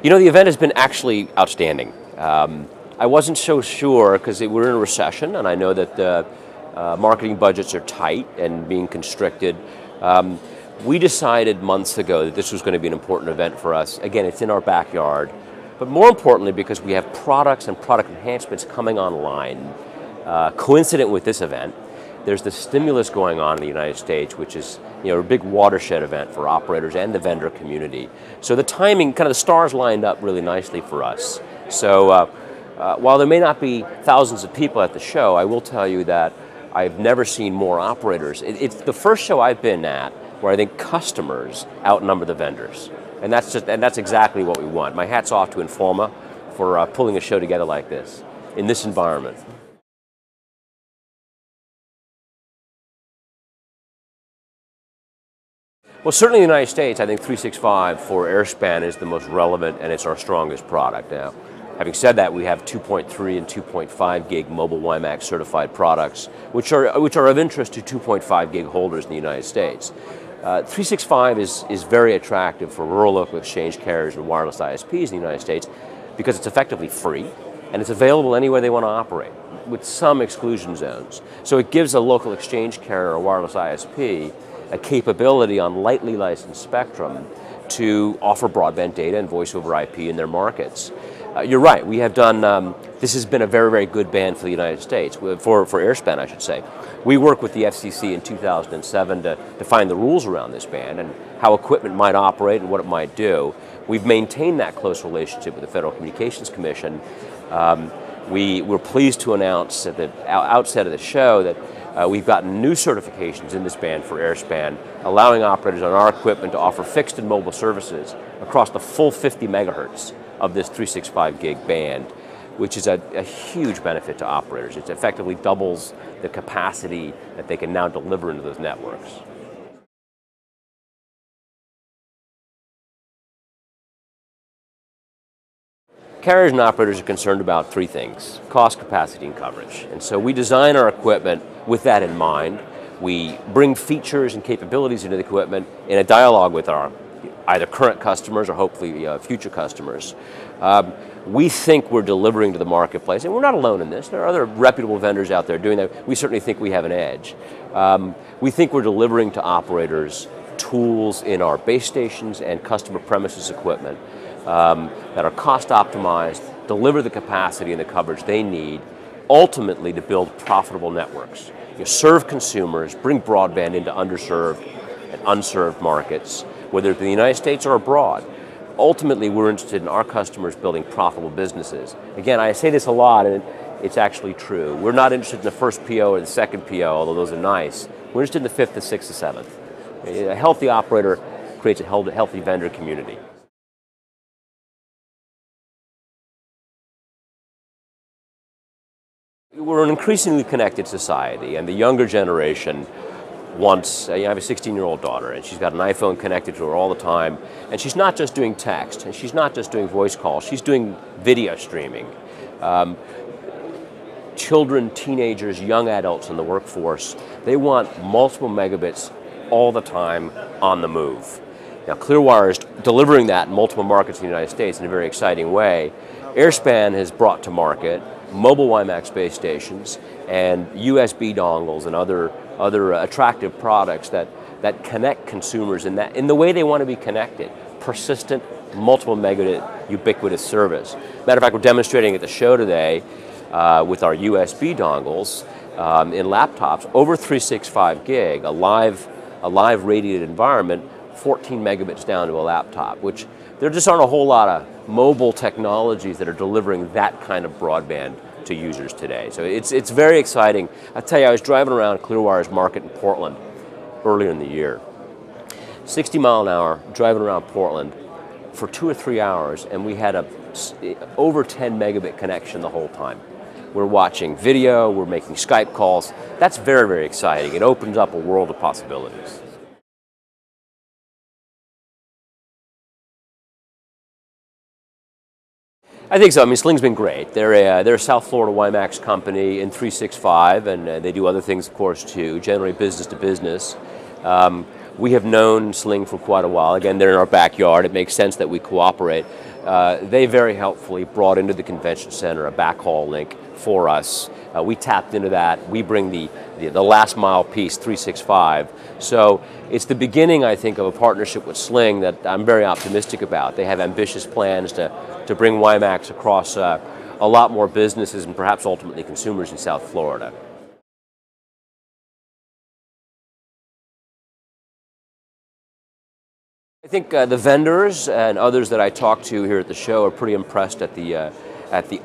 You know, the event has been actually outstanding. I wasn't so sure because we're in a recession, and I know that the marketing budgets are tight and being constricted. We decided months ago that this was going to be an important event for us. Again, it's in our backyard, but more importantly because we have products and product enhancements coming online. Coincident with this event, there's the stimulus going on in the United States, which is a big watershed event for operators and the vendor community. So the timing, kind of the stars lined up really nicely for us. So while there may not be thousands of people at the show, I will tell you that I've never seen more operators. It's the first show I've been at where I think customers outnumber the vendors. And that's exactly what we want. My hat's off to Informa for pulling a show together like this, in this environment. Well, certainly in the United States, I think 365 for Airspan is the most relevant and it's our strongest product. Now, having said that, we have 2.3 and 2.5 gig mobile WiMAX certified products, which are of interest to 2.5 gig holders in the United States. 365 is very attractive for rural local exchange carriers and wireless ISPs in the United States because it's effectively free and it's available anywhere they want to operate, with some exclusion zones. So it gives a local exchange carrier or wireless ISP a capability on lightly licensed spectrum to offer broadband data and voice over IP in their markets. You're right, we have done, this has been a very, very good band for the United States, for Airspan I should say. We worked with the FCC in 2007 to define the rules around this band and how equipment might operate and what it might do. We've maintained that close relationship with the Federal Communications Commission. We were pleased to announce at the outset of the show that we've gotten new certifications in this band for Airspan, allowing operators on our equipment to offer fixed and mobile services across the full 50 megahertz of this 365 gig band, which is a huge benefit to operators. It effectively doubles the capacity that they can now deliver into those networks. Carriers and operators are concerned about three things: cost, capacity, and coverage. And so we design our equipment with that in mind. We bring features and capabilities into the equipment in a dialogue with our either current customers or hopefully future customers. We think we're delivering to the marketplace, and we're not alone in this. There are other reputable vendors out there doing that. We certainly think we have an edge. We think we're delivering to operators tools in our base stations and customer premises equipment that are cost optimized, deliver the capacity and the coverage they need, ultimately to build profitable networks. Serve consumers, bring broadband into underserved and unserved markets, whether it's in the United States or abroad. Ultimately, we're interested in our customers building profitable businesses. Again, I say this a lot, and it's actually true. We're not interested in the first PO or the second PO, although those are nice. We're interested in the fifth, the sixth, the seventh. A healthy operator creates a healthy vendor community. We're an increasingly connected society, and the younger generation wants, I have a 16-year-old daughter, and she's got an iPhone connected to her all the time, and she's not just doing text, and she's not just doing voice calls, she's doing video streaming. Children, teenagers, young adults in the workforce, they want multiple megabits all the time on the move. Now, Clearwire is delivering that in multiple markets in the United States in a very exciting way. Airspan has brought to market mobile WiMAX base stations and USB dongles and other attractive products that connect consumers in the way they want to be connected. Persistent, multiple megabit, ubiquitous service. Matter of fact, we're demonstrating at the show today with our USB dongles in laptops over 365 gig, a live radiated environment, 14 megabits down to a laptop, which there just aren't a whole lot of mobile technologies that are delivering that kind of broadband to users today. So it's very exciting. I tell you, I was driving around Clearwire's market in Portland earlier in the year. 60 mile an hour, driving around Portland for 2 or 3 hours, and we had over 10 megabit connection the whole time. We're watching video, we're making Skype calls. That's very, very exciting. It opens up a world of possibilities. I think so. I mean, Sling's been great. They're a South Florida WiMAX company in 365, and they do other things, of course, too, generally business to business. We have known Sling for quite a while. Again, they're in our backyard. It makes sense that we cooperate. They very helpfully brought into the convention center a backhaul link for us. We tapped into that. We bring the last mile piece, 365. So it's the beginning, I think, of a partnership with Sling that I'm very optimistic about. They have ambitious plans to bring WiMAX across a lot more businesses and perhaps ultimately consumers in South Florida. I think the vendors and others that I talk to here at the show are pretty impressed at the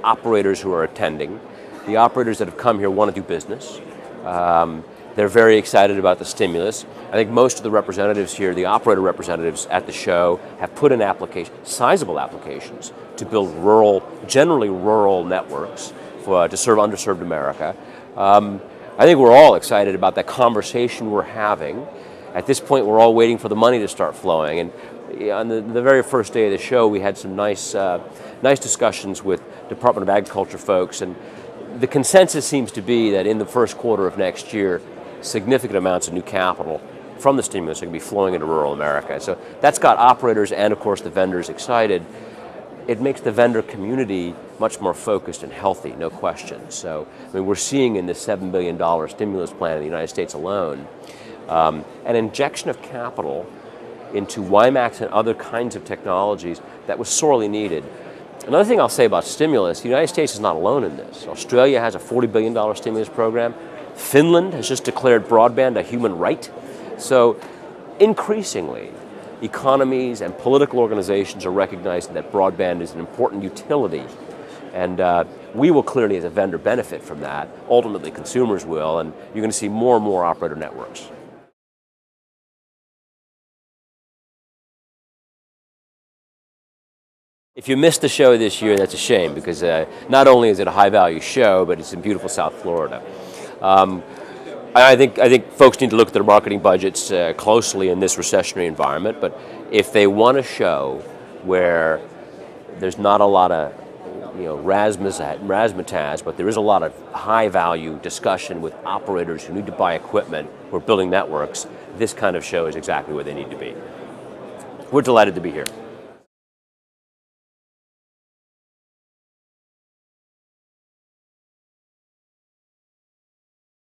operators who are attending. The operators that have come here want to do business. They're very excited about the stimulus. I think most of the representatives here, the operator representatives at the show, have put in sizable applications to build generally rural networks to serve underserved America. I think we're all excited about that conversation we're having. At this point, we're all waiting for the money to start flowing. And on the very first day of the show, we had some nice discussions with Department of Agriculture folks. And the consensus seems to be that in the first quarter of next year, significant amounts of new capital from the stimulus are going to be flowing into rural America. So that's got operators and, of course, the vendors excited. It makes the vendor community much more focused and healthy, no question. So, I mean, we're seeing in this $7 billion stimulus plan in the United States alone, an injection of capital into WiMAX and other kinds of technologies that was sorely needed. Another thing I'll say about stimulus, the United States is not alone in this. Australia has a $40 billion stimulus program. Finland has just declared broadband a human right. So increasingly, economies and political organizations are recognizing that broadband is an important utility. And we will clearly, as a vendor, benefit from that. Ultimately, consumers will, and you're going to see more and more operator networks. If you missed the show this year, that's a shame, because not only is it a high-value show, but it's in beautiful South Florida. I think folks need to look at their marketing budgets closely in this recessionary environment, but if they want a show where there's not a lot of razzmatazz, but there is a lot of high-value discussion with operators who need to buy equipment, who are building networks, this kind of show is exactly where they need to be. We're delighted to be here.